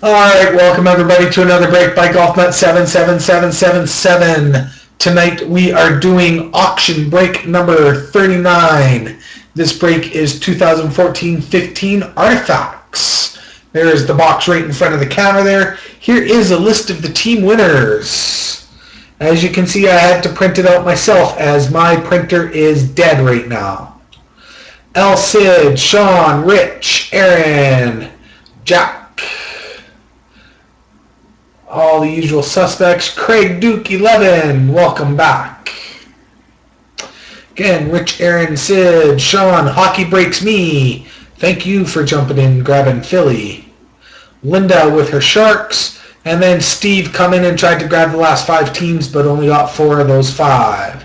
Alright, welcome everybody to another break by GolfNut 77777. Tonight we are doing auction break number 39. This break is 2014-15 Artifacts. There's the box right in front of the camera there. Here is a list of the team winners. As you can see, I had to print it out myself as my printer is dead right now. El Cid, Sean, Rich, Aaron, Jack, all the usual suspects. Craig Duke 11, welcome back. Again, Rich, Aaron, Sid, Sean, Hockey Breaks Me, thank you for jumping in, grabbing Philly. Linda with her Sharks, and then Steve come in and tried to grab the last 5 teams, but only got 4 of those 5.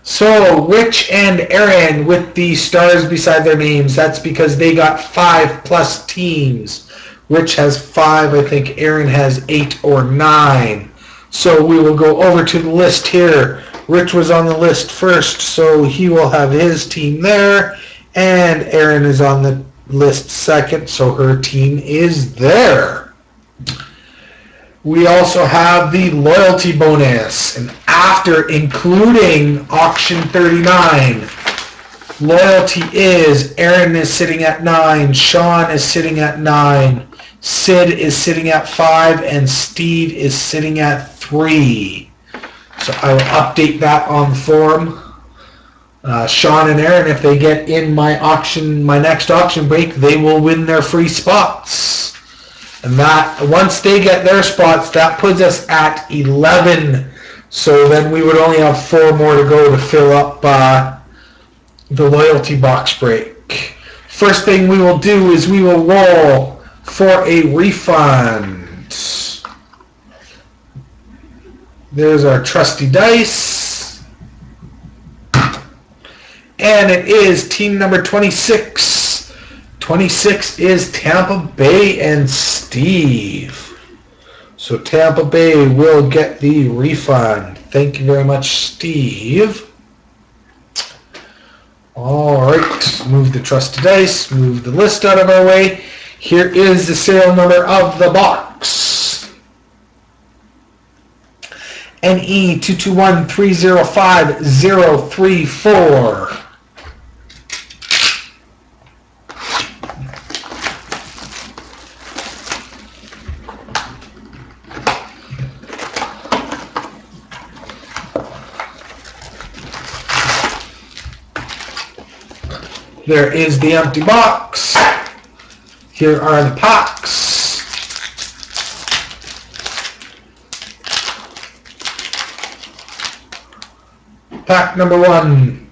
So Rich and Aaron with the stars beside their names, that's because they got 5 plus teams. Rich has 5, I think Aaron has 8 or 9. So we will go over to the list here. Rich was on the list first, so he will have his team there. And Aaron is on the list second, so her team is there. We also have the loyalty bonus. And after including auction 39, loyalty is Aaron is sitting at 9, Sean is sitting at 9, Sid is sitting at 5, and Steve is sitting at 3. So I will update that on the forum. Sean and Aaron, if they get in my next auction break, they will win their free spots. And that once they get their spots, that puts us at 11. So then we would only have 4 more to go to fill up the loyalty box break. First thing we will do is we will roll for a refund. There's our trusty dice. And it is team number 26. 26 is Tampa Bay and Steve. So Tampa Bay will get the refund. Thank you very much, Steve. Alright, move the trusty dice, move the list out of our way. Here is the serial number of the box. NE221305-034. There is the empty box. Here are the packs. Pack number 1.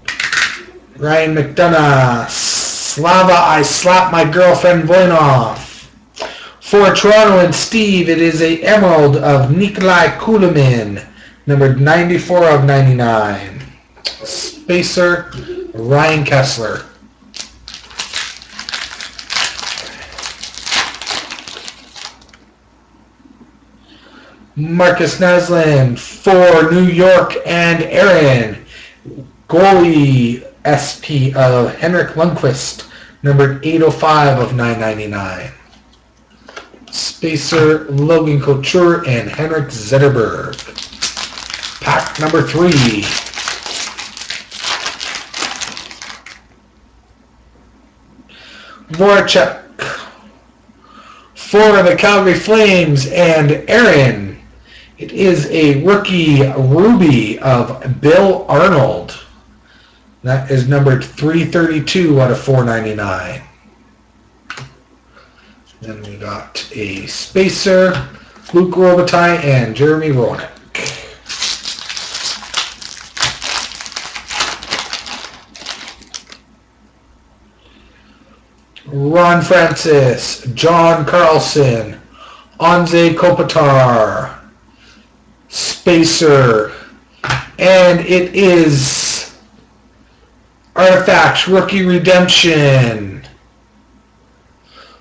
Ryan McDonough. Slava, I slapped my girlfriend Voinov. For Toronto and Steve, it is a Emerald of Nikolai Kulemin, numbered 94 of 99. Spacer, Ryan Kessler. Marcus Naslund for New York and Aaron. Goalie SP of Henrik Lundqvist, numbered 805 of 999. Spacer, Logan Couture, and Henrik Zetterberg. Pack number 3. Voracek for the Calgary Flames and Aaron. It is a rookie Ruby of Bill Arnold. That is numbered 332 out of 499. Then we got a Spacer, Luke Robitaille, and Jeremy Roenick. Ron Francis, John Carlson, Anze Kopitar, Spacer, and it is Artifacts Rookie Redemption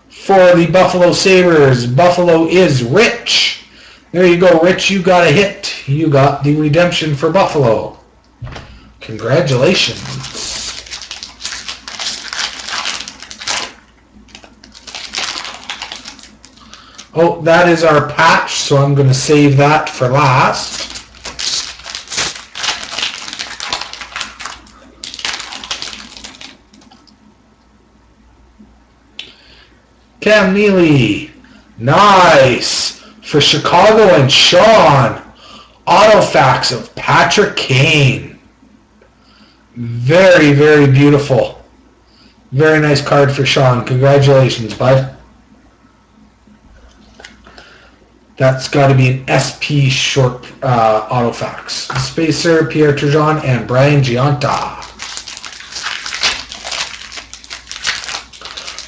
for the Buffalo Sabres. Buffalo is Rich. There you go, Rich, you got a hit. You got the redemption for Buffalo. Congratulations. Oh, that is our patch, so I'm going to save that for last. Cam Neely. Nice. For Chicago and Sean. Autofax of Patrick Kane. Very, very beautiful. Very nice card for Sean. Congratulations, bud. That's got to be an SP short autofax. Spacer, Pierre Turgeon, and Brian Giunta.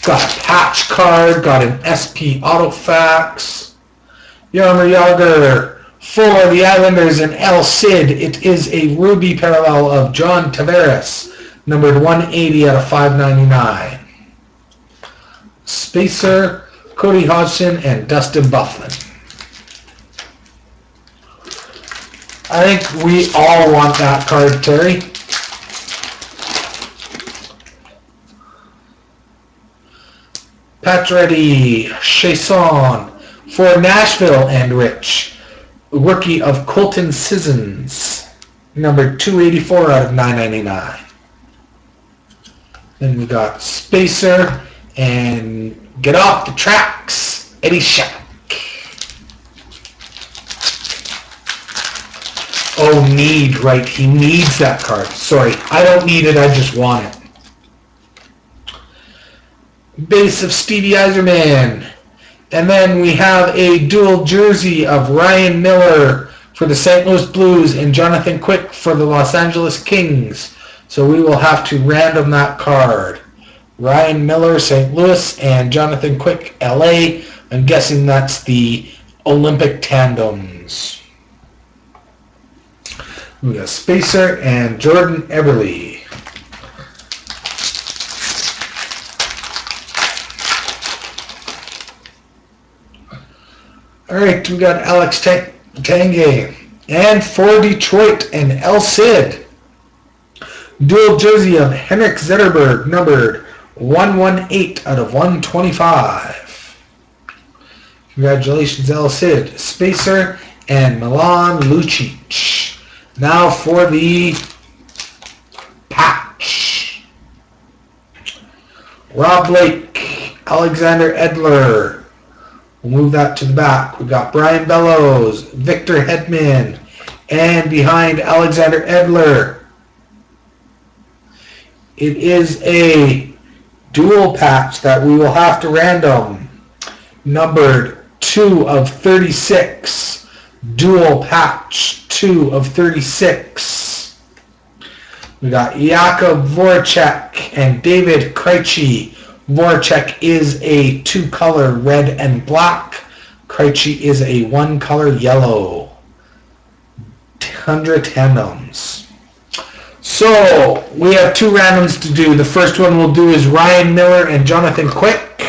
Got a patch card. Got an SP autofax. Jaromir Jagr for the Islanders and El Cid. It is a Ruby parallel of John Tavares, numbered 180 out of 599. Spacer, Cody Hodgson, and Dustin Byfuglien. I think we all want that card, Terry. Pacioretty, Chiasson for Nashville and Rich. Rookie of Colton Sissons, number 284 out of 999. Then we got Spacer and Get Off the Tracks, Eddie Shack. Oh, need, right. He needs that card. Sorry, I don't need it, I just want it. Base of Stevie Yzerman. And then we have a dual jersey of Ryan Miller for the St. Louis Blues and Jonathan Quick for the Los Angeles Kings. So we will have to random that card. Ryan Miller, St. Louis, and Jonathan Quick, LA. I'm guessing that's the Olympic tandems. We got Spacer and Jordan Eberle. All right, we got Alex Tanguay. And for Detroit and El Cid, dual jersey of Henrik Zetterberg, numbered 118 out of 125. Congratulations, El Cid. Spacer and Milan Lucic. Now for the patch. Rob Blake, Alexander Edler. We'll move that to the back. We've got Brian Bellows, Victor Hedman, and behind Alexander Edler, it is a dual patch that we will have to random. Numbered 2 of 36. Dual patch 2 of 36. We got Jakub Voracek and David Krejci. Voracek is a 2-color red and black. Krejci is a 1-color yellow. 100 tandems. So we have 2 randoms to do. The first one we'll do is Ryan Miller and Jonathan Quick.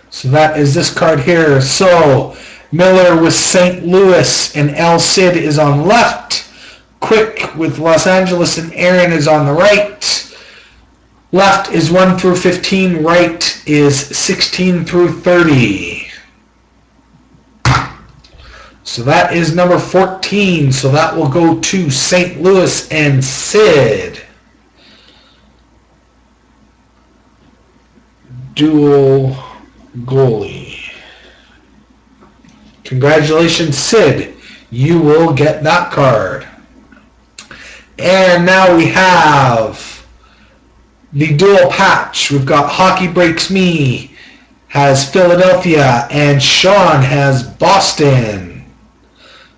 So that is this card here. So Miller with St. Louis and El Cid is on left. Quick with Los Angeles and Aaron is on the right. Left is 1 through 15. Right is 16 through 30. So that is number 14. So that will go to St. Louis and Sid. Dual goalie. Congratulations, Sid. You will get that card. And now we have the dual patch. We've got Hockey Breaks Me has Philadelphia and Sean has Boston.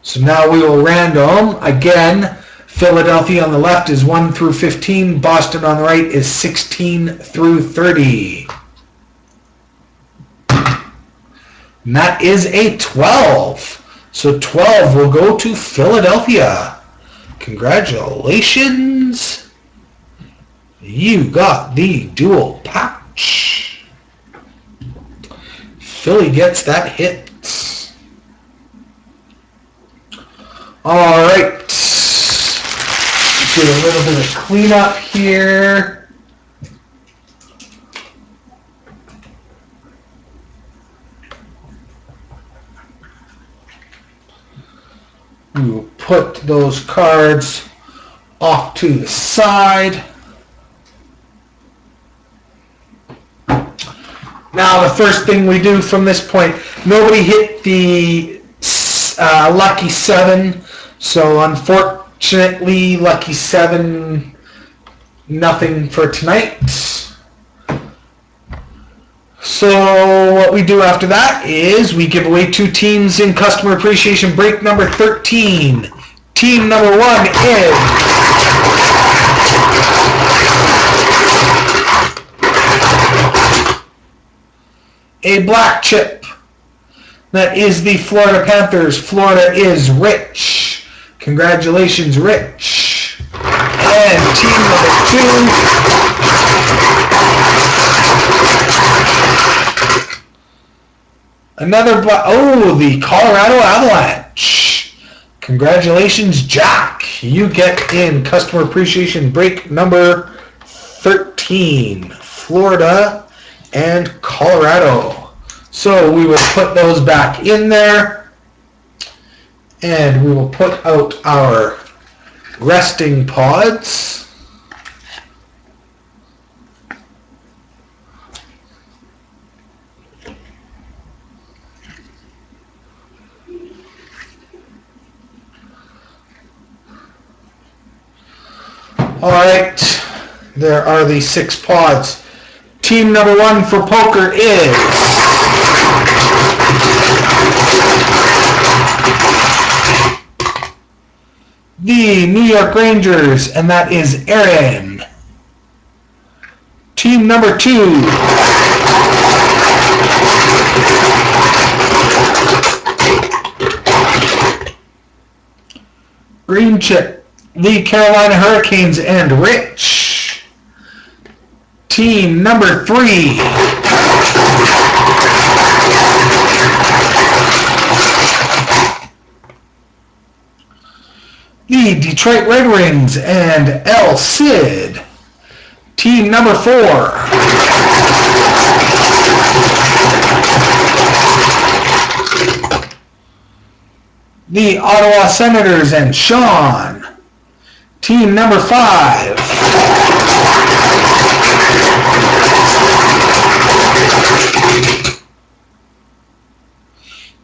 So now we will random. Again, Philadelphia on the left is 1 through 15. Boston on the right is 16 through 30. And that is a 12. So 12 will go to Philadelphia. Congratulations. You got the dual patch. Philly gets that hit. All right. Do a little bit of cleanup here. We will put those cards off to the side. Now the first thing we do from this point, nobody hit the lucky 7, so unfortunately lucky 7, nothing for tonight. So what we do after that is we give away 2 teams in customer appreciation break number 13. Team number 1 is a black chip. That is the Florida Panthers. Florida is Rich. Congratulations, Rich. And team number 2. Another black. Oh, the Colorado Avalanche. Congratulations, Jack. You get in customer appreciation break number 13. Florida and Colorado. So we will put those back in there, and we will put out our resting pods. Alright, there are the 6 pods. Team number 1 for poker is the New York Rangers, and that is Aaron. Team number 2. Green chip, the Carolina Hurricanes and Rich. Team number 3. The Detroit Red Wings and El Cid. Team number 4. The Ottawa Senators and Sean. Team number 5.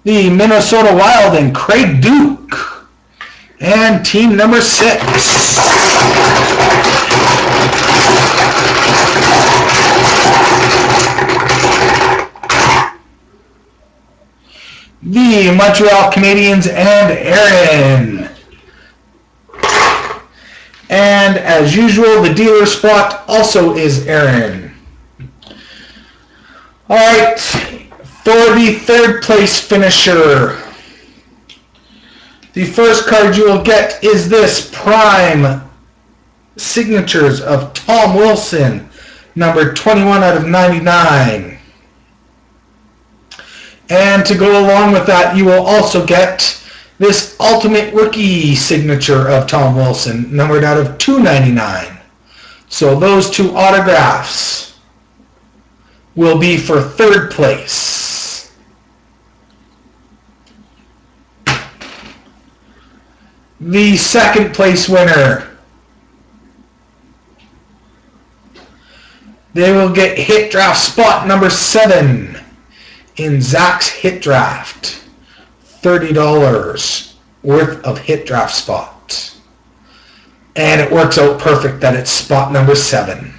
The Minnesota Wild and Craig Duke. And team number 6. The Montreal Canadiens and Aaron. And as usual, the dealer spot also is Aaron. Alright, for the 3rd place finisher, the first card you will get is this Prime Signatures of Tom Wilson, number 21 out of 99. And to go along with that, you will also get this Ultimate Rookie Signature of Tom Wilson, numbered out of 299. So those 2 autographs will be for 3rd place. The 2nd place winner, they will get hit draft spot number 7 in Zach's hit draft. $30 worth of hit draft spot. And it works out perfect that it's spot number 7.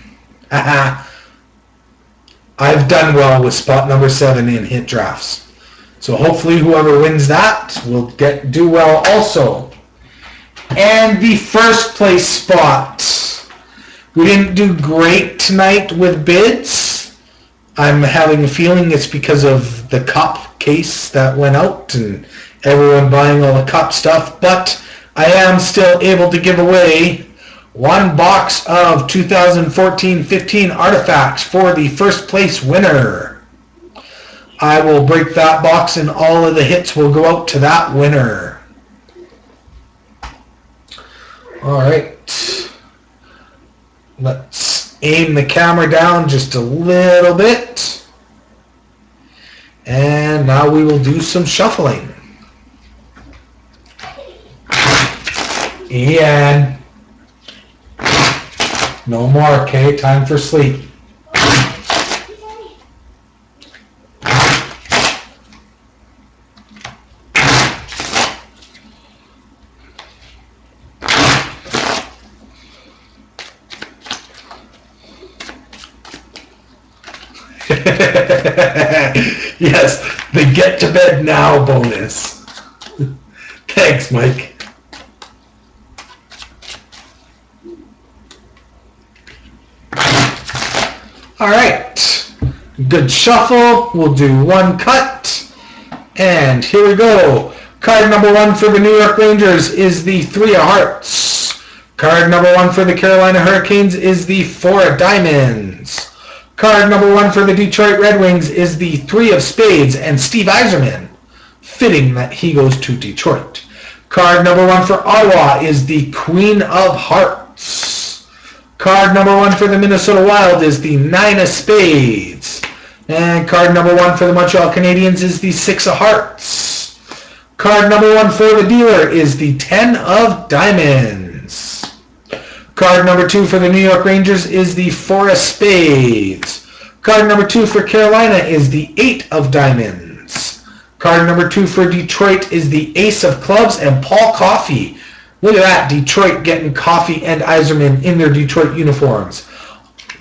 I've done well with spot number 7 in hit drafts. So hopefully whoever wins that will do well also. And the 1st place spot. We didn't do great tonight with bids. I'm having a feeling it's because of the cup case that went out and everyone buying all the cup stuff. But I am still able to give away 1 box of 2014-15 artifacts for the 1st place winner. I will break that box and all of the hits will go out to that winner. Alright, let's aim the camera down just a little bit, and now we will do some shuffling. Ian. No more, okay? Time for sleep. Yes, the get to bed now bonus. Thanks, Mike. All right, good shuffle. We'll do one cut. And here we go. Card number 1 for the New York Rangers is the 3 of Hearts. Card number 1 for the Carolina Hurricanes is the 4 of Diamonds. Card number 1 for the Detroit Red Wings is the 3 of Spades and Steve Yzerman. Fitting that he goes to Detroit. Card number 1 for Ottawa is the Queen of Hearts. Card number 1 for the Minnesota Wild is the 9 of Spades. And card number 1 for the Montreal Canadiens is the 6 of Hearts. Card number 1 for the dealer is the 10 of Diamonds. Card number 2 for the New York Rangers is the 4 of Spades. Card number 2 for Carolina is the 8 of Diamonds. Card number 2 for Detroit is the Ace of Clubs and Paul Coffey. Look at that, Detroit getting Coffey and Yzerman in their Detroit uniforms.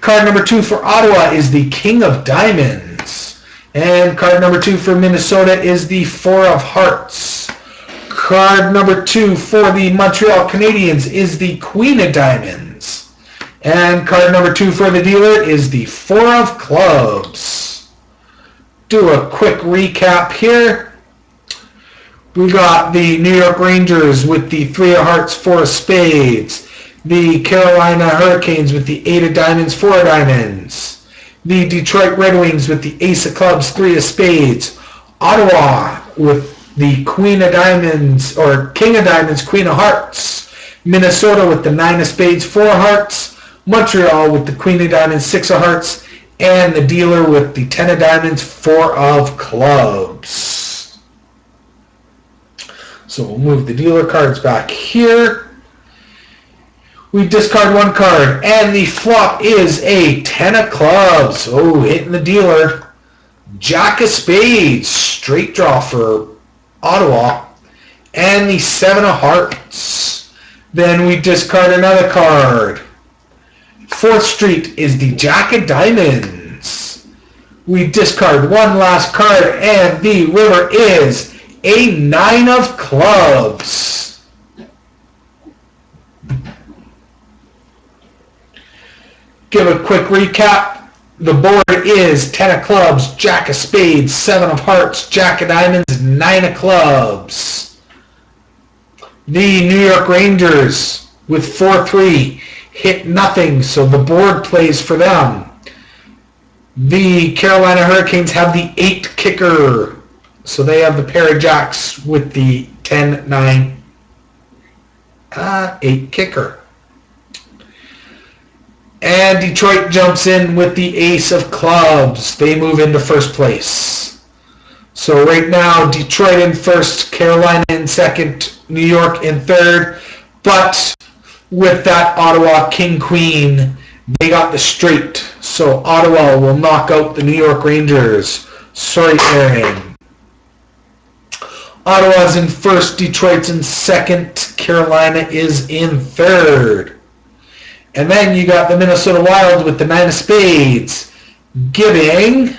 Card number 2 for Ottawa is the King of Diamonds. And card number 2 for Minnesota is the 4 of Hearts. Card number 2 for the Montreal Canadiens is the Queen of Diamonds. And card number 2 for the dealer is the 4 of Clubs. Do a quick recap here. We got the New York Rangers with the 3 of Hearts, 4 of Spades. The Carolina Hurricanes with the 8 of Diamonds, 4 of Diamonds. The Detroit Red Wings with the Ace of Clubs, 3 of Spades. Ottawa with the Queen of Diamonds, or King of Diamonds, Queen of Hearts. Minnesota with the 9 of Spades, 4 of Hearts. Montreal with the Queen of Diamonds, 6 of Hearts. And the dealer with the 10 of Diamonds, 4 of Clubs. So we'll move the dealer cards back here. We discard one card, and the flop is a 10 of Clubs. Oh, hitting the dealer. Jack of Spades, straight draw for Ottawa, and the 7 of Hearts. Then we discard another card. 4th Street is the Jack of Diamonds. We discard one last card, and the river is a 9 of Clubs. Give a quick recap. The board is 10 of Clubs, Jack of Spades, 7 of Hearts, Jack of Diamonds, 9 of Clubs. The New York Rangers with 4-3 hit nothing, so the board plays for them. The Carolina Hurricanes have the 8 kicker, so they have the pair of jacks with the 10-9 8 kicker. And Detroit jumps in with the Ace of Clubs. They move into first place. So right now, Detroit in first, Carolina in second, New York in third. But with that Ottawa King-Queen, they got the straight. So Ottawa will knock out the New York Rangers. Sorry, Aaron. Ottawa's in first, Detroit's in second, Carolina is in third. And then you got the Minnesota Wild with the 9 of Spades, giving,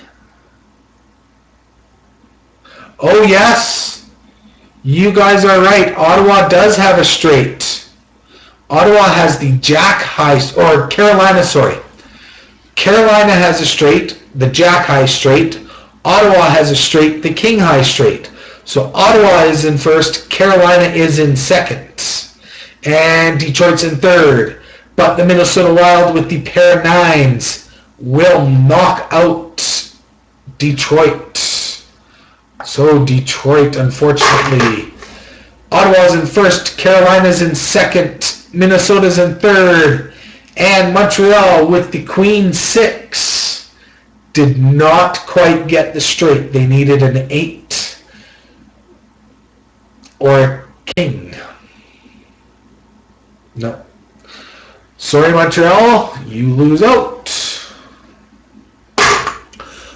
oh yes, you guys are right, Ottawa does have a straight. Ottawa has the Jack High, or Carolina, sorry. Carolina has a straight, the Jack High straight. Ottawa has a straight, the King High straight. So Ottawa is in first, Carolina is in second, and Detroit's in third. But the Minnesota Wild with the pair of 9s will knock out Detroit. So Detroit, unfortunately. Ottawa's in first, Carolina's in second, Minnesota's in third, and Montreal with the Queen 6 did not quite get the straight. They needed an 8 or a King. No. Sorry, Montreal, you lose out.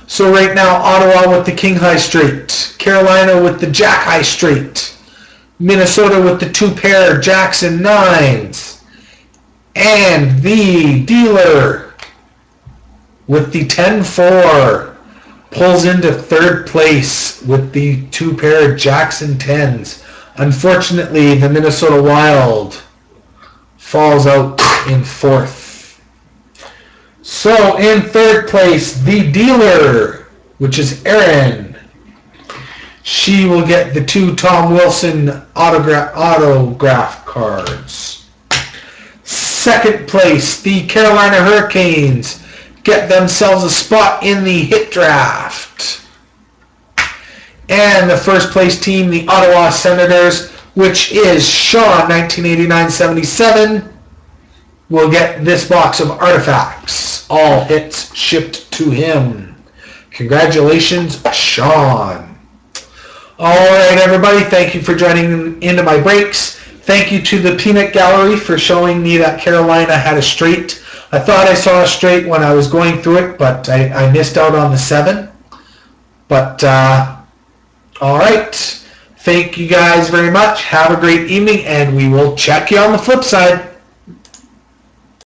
So right now, Ottawa with the King High Straight, Carolina with the Jack High Straight, Minnesota with the 2-pair Jackson 9s, and the dealer with the 10-4 pulls into 3rd place with the 2-pair Jackson 10s. Unfortunately, the Minnesota Wild falls out in 4th. So in 3rd place, the dealer, which is Erin. She will get the 2 Tom Wilson autograph cards. 2nd place, the Carolina Hurricanes get themselves a spot in the hit draft. And the 1st place team, the Ottawa Senators, which is Sean 1989-77, will get this box of artifacts. All hits shipped to him. Congratulations, Sean. Alright, everybody, thank you for joining into my breaks. Thank you to the Peanut Gallery for showing me that Carolina had a straight. I thought I saw a straight when I was going through it, but I missed out on the 7. But, alright. Thank you guys very much. Have a great evening, and we will check you on the flip side.